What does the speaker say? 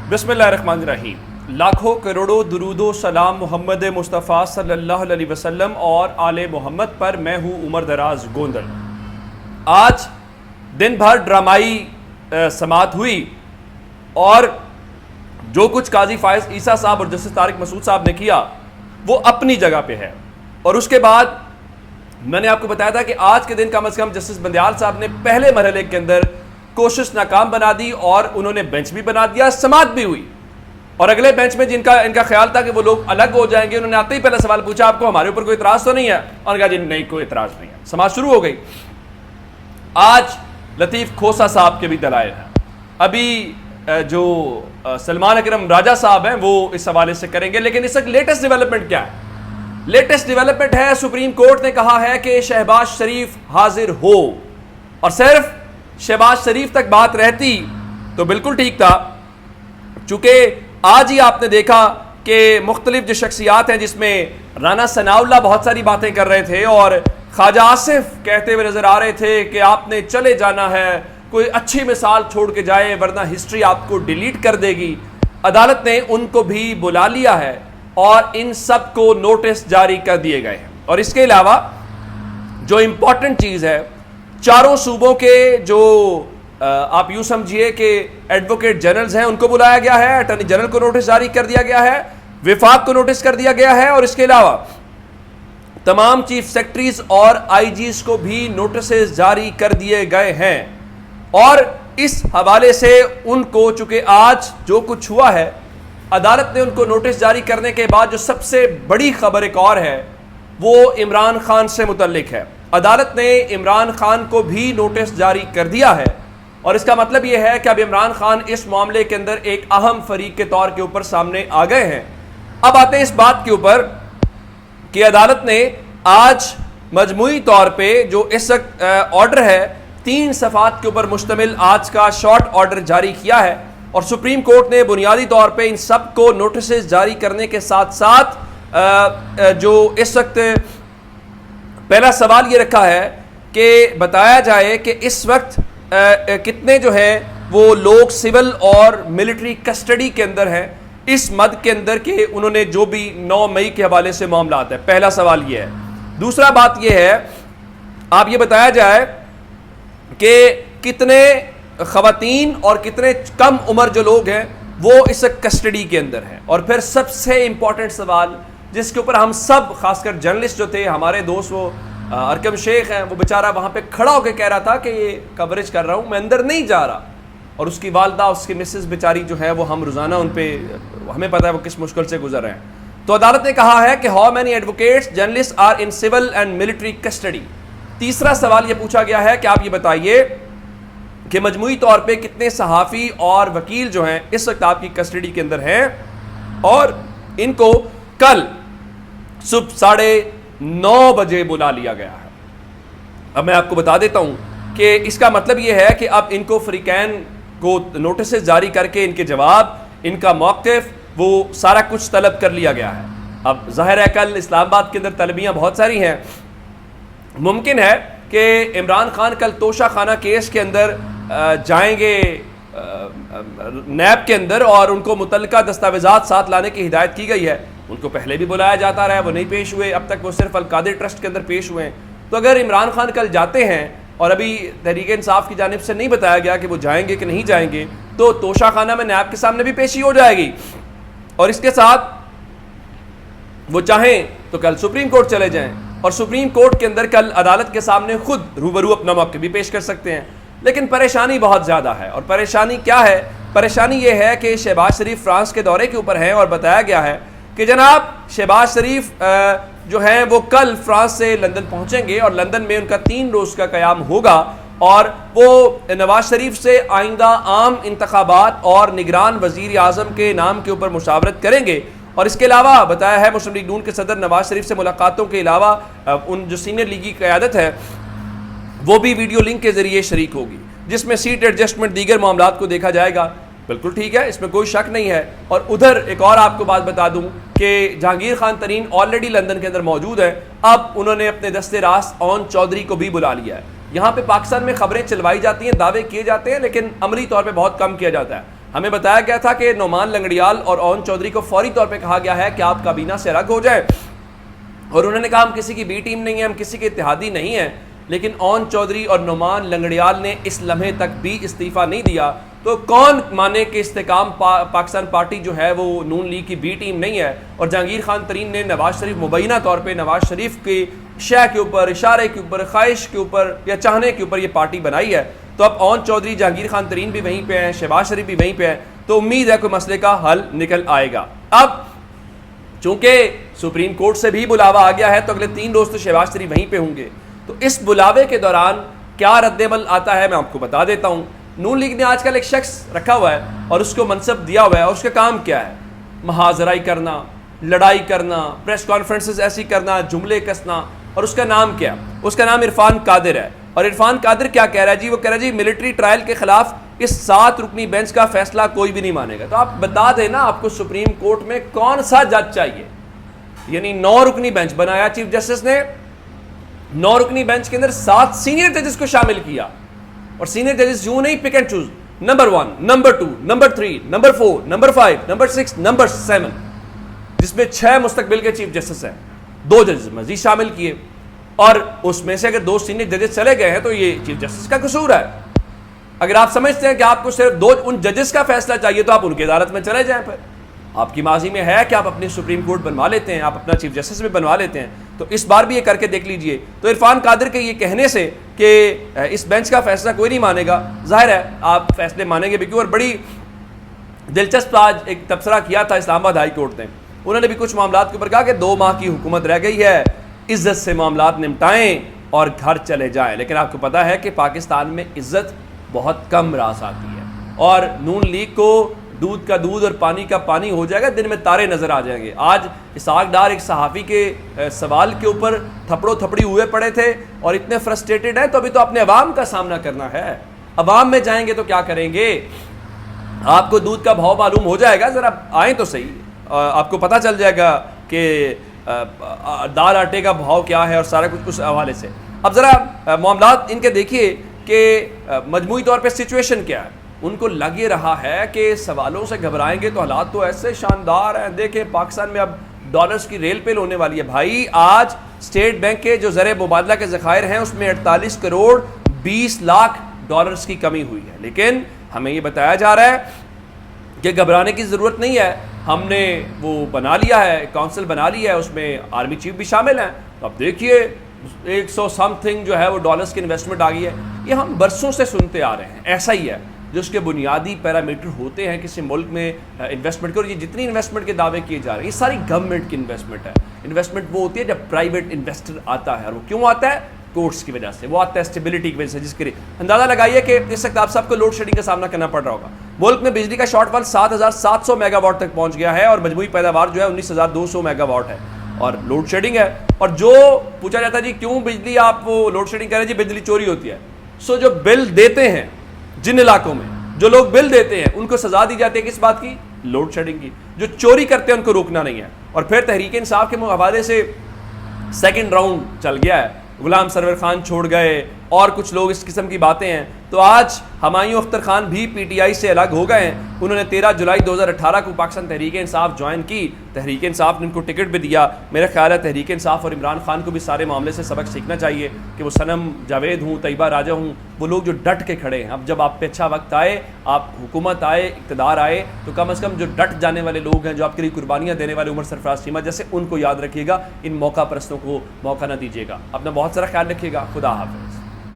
बिस्मिल्लाहिर्रहमानिर्रहीम। लाखों करोड़ों दुरूदो सलाम मोहम्मद मुस्तफ़ा सल्लल्लाहु अलैहि वसल्लम और आले मोहम्मद पर। मैं हूँ उमर दराज गोंदल। आज दिन भर ड्रामाई समात हुई और जो कुछ काजी फायज ईसा साहब और जस्टिस तारिक मसूद साहब ने किया वो अपनी जगह पे है। और उसके बाद मैंने आपको बताया था कि आज के दिन कम से कम जस्टिस बंदयाल साहब ने पहले मरहले के अंदर कोशिश नाकाम बना दी और उन्होंने बेंच भी बना दिया, समात भी हुई। और अगले बेंच में इनका ख्याल था कि वो लोग अलग हो जाएंगे, उन्होंने आते ही पहला सवाल पूछा, आपको हमारे ऊपर कोई इतराज तो नहीं है? और कहा जी नहीं, कोई इतराज नहीं है। समात शुरू हो गई। आज लतीफ खोसा साहब के भी दलाइल हैं। अभी जो सलमान अकरम राजा साहब हैं वो इस हवाले से करेंगे। लेकिन इस वक्त लेटेस्ट डेवलपमेंट क्या है? लेटेस्ट डेवलपमेंट है, सुप्रीम कोर्ट ने कहा है कि शहबाज शरीफ हाजिर हो। और सिर्फ शहबाज शरीफ तक बात रहती तो बिल्कुल ठीक था, चूंकि आज ही आपने देखा कि मुख्तलिफ जो शख्सियात हैं, जिसमें राना सनाउल्लाह बहुत सारी बातें कर रहे थे और ख्वाजा आसिफ कहते हुए नजर आ रहे थे कि आपने चले जाना है, कोई अच्छी मिसाल छोड़ के जाए वरना हिस्ट्री आपको डिलीट कर देगी। अदालत ने उनको भी बुला लिया है और इन सब को नोटिस जारी कर दिए गए हैं। और इसके अलावा जो इंपॉर्टेंट चीज़ है, चारों सूबों के जो आप यूं समझिए कि एडवोकेट जनरल्स हैं उनको बुलाया गया है, अटॉर्नी जनरल को नोटिस जारी कर दिया गया है, विफाक को नोटिस कर दिया गया है। और इसके अलावा तमाम चीफ सेक्रेटरीज और आईजीज को भी नोटिस जारी कर दिए गए हैं। और इस हवाले से उनको, चूंकि आज जो कुछ हुआ है, अदालत ने उनको नोटिस जारी करने के बाद जो सबसे बड़ी खबर एक और है वो इमरान खान से मुतल्लिक है। अदालत ने इमरान खान को भी नोटिस जारी कर दिया है और इसका मतलब यह है कि अब इमरान खान इस मामले के अंदर एक अहम फरीक के तौर के ऊपर सामने आ गए हैं। अब आते हैं इस बात के ऊपर कि अदालत ने आज मजमूई तौर पे जो इस वक्त ऑर्डर है 3 सफ़ात के ऊपर मुश्तमिल आज का शॉर्ट ऑर्डर जारी किया है। और सुप्रीम कोर्ट ने बुनियादी तौर पे इन सब को नोटिस जारी करने के साथ साथ जो इस वक्त पहला सवाल ये रखा है कि बताया जाए कि इस वक्त कितने जो है वो लोग सिविल और मिलिट्री कस्टडी के अंदर हैं इस मद के अंदर के उन्होंने जो भी 9 मई के हवाले से मामला आता है। पहला सवाल ये है। दूसरा बात ये है, आप ये बताया जाए कि कितने खवातीन और कितने कम उम्र जो लोग हैं वो इस कस्टडी के अंदर हैं। और फिर सबसे इंपॉर्टेंट सवाल जिसके ऊपर हम सब, खासकर जर्नलिस्ट जो थे, हमारे दोस्त वो अरकम शेख हैं, वो बेचारा वहाँ पे खड़ा होकर कह रहा था कि ये कवरेज कर रहा हूँ, मैं अंदर नहीं जा रहा। और उसकी वालदा, उसकी मिसेस बेचारी जो है वो हम रोज़ाना उन पर, हमें पता है वो किस मुश्किल से गुजर रहे हैं। तो अदालत ने कहा है कि how many advocates journalist are in civil and military custody. तीसरा सवाल ये पूछा गया है कि आप ये बताइए कि मजमूई तौर पे कितने सहाफ़ी और वकील जो हैं इस वक्त आपकी कस्टडी के अंदर हैं और इनको कल सुबह 9:30 बजे बुला लिया गया है। अब मैं आपको बता देता हूं कि इसका मतलब यह है कि अब इनको फ्रीकैन को नोटिस जारी करके इनके जवाब, इनका मौक़िफ़, वो सारा कुछ तलब कर लिया गया है। अब ज़ाहिर है कल इस्लामाबाद के अंदर तलबियाँ बहुत सारी हैं। मुमकिन है कि इमरान खान कल तोशा खाना केस के अंदर जाएंगे नैब के अंदर और उनको मुतल्लिका दस्तावेज़ात साथ लाने की हिदायत की गई है। उनको पहले भी बुलाया जाता रहा है, वो नहीं पेश हुए, अब तक वो सिर्फ अल-कादिर ट्रस्ट के अंदर पेश हुए हैं। तो अगर इमरान खान कल जाते हैं और अभी तहरीक इंसाफ की जानिब से नहीं बताया गया कि वो जाएंगे कि नहीं जाएंगे, तो तोशा खाना में नैब के सामने भी पेशी हो जाएगी। और इसके साथ वो चाहें तो कल सुप्रीम कोर्ट चले जाएं और सुप्रीम कोर्ट के अंदर कल अदालत के सामने खुद रूबरू अपना मौक़िफ़ भी पेश कर सकते हैं। लेकिन परेशानी बहुत ज़्यादा है। और परेशानी क्या है? परेशानी ये है कि शहबाज शरीफ फ्रांस के दौरे के ऊपर हैं और बताया गया है कि जनाब शहबाज शरीफ जो हैं वो कल फ्रांस से लंदन पहुंचेंगे और लंदन में उनका 3 रोज़ का क़याम होगा और वो नवाज शरीफ से आइंदा आम इंतखाबात और निगरान वज़ीर आज़म के नाम के ऊपर मुशावरत करेंगे। और इसके अलावा बताया है मुस्लिम लीग नून के सदर नवाज शरीफ से मुलाकातों के अलावा उन जो सीनियर लीगी क़यादत है वो भी वीडियो लिंक के ज़रिए शरीक होगी, जिसमें सीट एडजस्टमेंट दीगर मामलात को देखा जाएगा। बिल्कुल ठीक है, इसमें कोई शक नहीं है। और उधर एक और आपको बात बता दूं कि जहांगीर खान तरीन ऑलरेडी लंदन के अंदर मौजूद है। अब उन्होंने अपने दस्ते रास्त ओन चौधरी को भी बुला लिया है। यहाँ पे पाकिस्तान में खबरें चलवाई जाती हैं, दावे किए जाते हैं, लेकिन अमली तौर पे बहुत कम किया जाता है। हमें बताया गया था कि नोमान लंगड़ियाल और ओन चौधरी को फौरी तौर पे कहा गया है कि आप काबीना से अलग हो जाए, और उन्होंने कहा हम किसी की बी टीम नहीं है, हम किसी के इत्तेहादी नहीं है। लेकिन ओन चौधरी और नोमान लंगड़ियाल ने इस लम्हे तक भी इस्तीफ़ा नहीं दिया, तो कौन माने कि इस्तेकाम पाकिस्तान पार्टी जो है वो नून लीग की बी टीम नहीं है। और जहांगीर खान तरीन ने नवाज शरीफ मुबैना तौर पे नवाज शरीफ के शय के ऊपर, इशारे के ऊपर, ख्वाहिश के ऊपर या चाहने के ऊपर ये पार्टी बनाई है। तो अब ओन चौधरी, जहांगीर खान तरीन भी वहीं पे हैं, शहबाज शरीफ भी वहीं पे है, तो उम्मीद है कोई मसले का हल निकल आएगा। अब चूंकि सुप्रीम कोर्ट से भी बुलावा आ गया है तो अगले 3 रोज तो शहबाज शरीफ वहीं पे होंगे, तो इस बुलावे के दौरान क्या रद्देमल आता है मैं आपको बता देता हूँ। नून लीग ने आजकल एक शख्स रखा हुआ है और उसको मनसब दिया हुआ है, और उसका काम क्या है? महाजराई करना, लड़ाई करना, प्रेस कॉन्फ्रेंसेस ऐसी करना, जुमले कसना। और उसका नाम क्या? उसका नाम इरफान कादिर है। और इरफान कादिर क्या कह रहा है जी? वो कह रहा है जी मिलिट्री ट्रायल के खिलाफ इस 7 रुकनी बेंच का फैसला कोई भी नहीं मानेगा। तो आप बता देना आपको सुप्रीम कोर्ट में कौन सा जज चाहिए? यानी 9 रुकनी बेंच बनाया चीफ जस्टिस ने, 9 रुकनी बेंच के अंदर 7 सीनियर जजेस को शामिल किया। और सीनियर जजेस यूं नहीं pick and choose, number 1, number 2, number 3, number 4, number 5, number 6, number 7, जिसमें 6 मुस्तकबिल के चीफ जस्टिस हैं, 2 जजेस मजीद शामिल किए। और उसमें से अगर 2 सीनियर जजेस चले गए हैं तो ये चीफ जस्टिस का कसूर है। अगर आप समझते हैं कि आपको सिर्फ 2 उन जजेस का फैसला चाहिए तो आप उनकी अदालत में चले जाएं। फिर आपकी माजी में है कि आप अपनी सुप्रीम कोर्ट बनवा लेते हैं, आप अपना चीफ जस्टिस भी बनवा लेते हैं, तो इस बार भी ये करके देख लीजिए। तो इरफान कादिर के ये कहने से कि इस बेंच का फैसला कोई नहीं मानेगा, जाहिर है आप फैसले मानेंगे भी क्यों। और बड़ी दिलचस्प आज एक तबसरा किया था इस्लामाबाद हाई कोर्ट ने, उन्होंने भी कुछ मामला के ऊपर कहा कि 2 माह की हुकूमत रह गई है, इज्जत से मामला निपटाएं और घर चले जाएं। लेकिन आपको पता है कि पाकिस्तान में इज्जत बहुत कम रास आती है, और नून लीग को दूध का दूध और पानी का पानी हो जाएगा, दिन में तारे नजर आ जाएंगे। आज इसहाक डार एक सहाफ़ी के सवाल के ऊपर थपड़ो थपड़ी हुए पड़े थे और इतने फ्रस्ट्रेटेड हैं, तो अभी तो अपने अवाम का सामना करना है। अवाम में जाएंगे तो क्या करेंगे? आपको दूध का भाव मालूम हो जाएगा, ज़रा आए तो सही, आपको पता चल जाएगा कि दाल आटे का भाव क्या है और सारा कुछ उस हवाले से। अब ज़रा मामलात इनके देखिए कि मजमूई तौर पे सिचुएशन क्या है। उनको लग ये रहा है कि सवालों से घबराएंगे तो हालात तो ऐसे शानदार हैं। देखें पाकिस्तान में अब डॉलर्स की रेल पेल होने वाली है। भाई आज स्टेट बैंक के जो ज़र मुबादला के ज़खायर हैं उसमें 48 करोड़ 20 लाख डॉलर्स की कमी हुई है। लेकिन हमें ये बताया जा रहा है कि घबराने की ज़रूरत नहीं है, हमने वो बना लिया है, काउंसिल बना लिया है, उसमें आर्मी चीफ भी शामिल हैं। तो अब देखिए 100 समथिंग जो है वो डॉलर्स की इन्वेस्टमेंट आ गई है। ये हम बरसों से सुनते आ रहे हैं, ऐसा ही है जो उसके बुनियादी पैरामीटर होते हैं किसी मुल्क में इन्वेस्टमेंट के। और ये जितनी इन्वेस्टमेंट के दावे किए जा रहे हैं ये सारी गवर्नमेंट की इन्वेस्टमेंट है। इन्वेस्टमेंट वो होती है जब प्राइवेट इन्वेस्टर आता है, और वो क्यों आता है? कोर्ट्स की वजह से, वो आता है स्टेबिलिटी की वजह से। जिसके अंदाजा लगाइए कि इस वक्त आप सबको लोड शेडिंग का सामना करना पड़ रहा होगा। मुल्क में बिजली का शॉर्टफॉल 7700 मेगावाट तक पहुंच गया है और मजमूई पैदावार जो है 19200 मेगावाट है, और लोड शेडिंग है। और जो पूछा जाता है जी क्यों बिजली आप वो लोड शेडिंग करें, जी बिजली चोरी होती है। सो जो बिल देते हैं, जिन इलाकों में जो लोग बिल देते हैं उनको सजा दी जाती है किस बात की? लोड शेडिंग की। जो चोरी करते हैं उनको रोकना नहीं है। और फिर तहरीक इंसाफ के हवाले से सेकंड राउंड चल गया है, गुलाम सरवर खान छोड़ गए और कुछ लोग इस किस्म की बातें हैं। तो आज हुमायूं अख्तर खान भी पीटीआई से अलग हो गए हैं। उन्होंने 13 जुलाई 2018 को पाकिस्तान तहरीक इंसाफ ज्वाइन की। तहरीक इंसाफ ने उनको टिकट भी दिया। मेरा ख्याल है तहरीक इंसाफ और इमरान खान को भी सारे मामले से सबक सीखना चाहिए कि वो सनम जावेद हूँ, तैयबा राजा हूँ, वो लोग जो डट के खड़े हैं। अब जब आप पे अच्छा वक्त आए, आप हुकूमत आए, इक़्तिदार आए, तो कम अज़ कम जो डट जाने वाले लोग हैं, जो आपके लिए कुर्बानियाँ देने वाले, उमर सरफराज चीमा जैसे, उनको याद रखिएगा। इन मौका परस्तों को मौका न दीजिएगा। अपना बहुत सारा ख्याल रखिएगा। खुदा हाफ़िज़।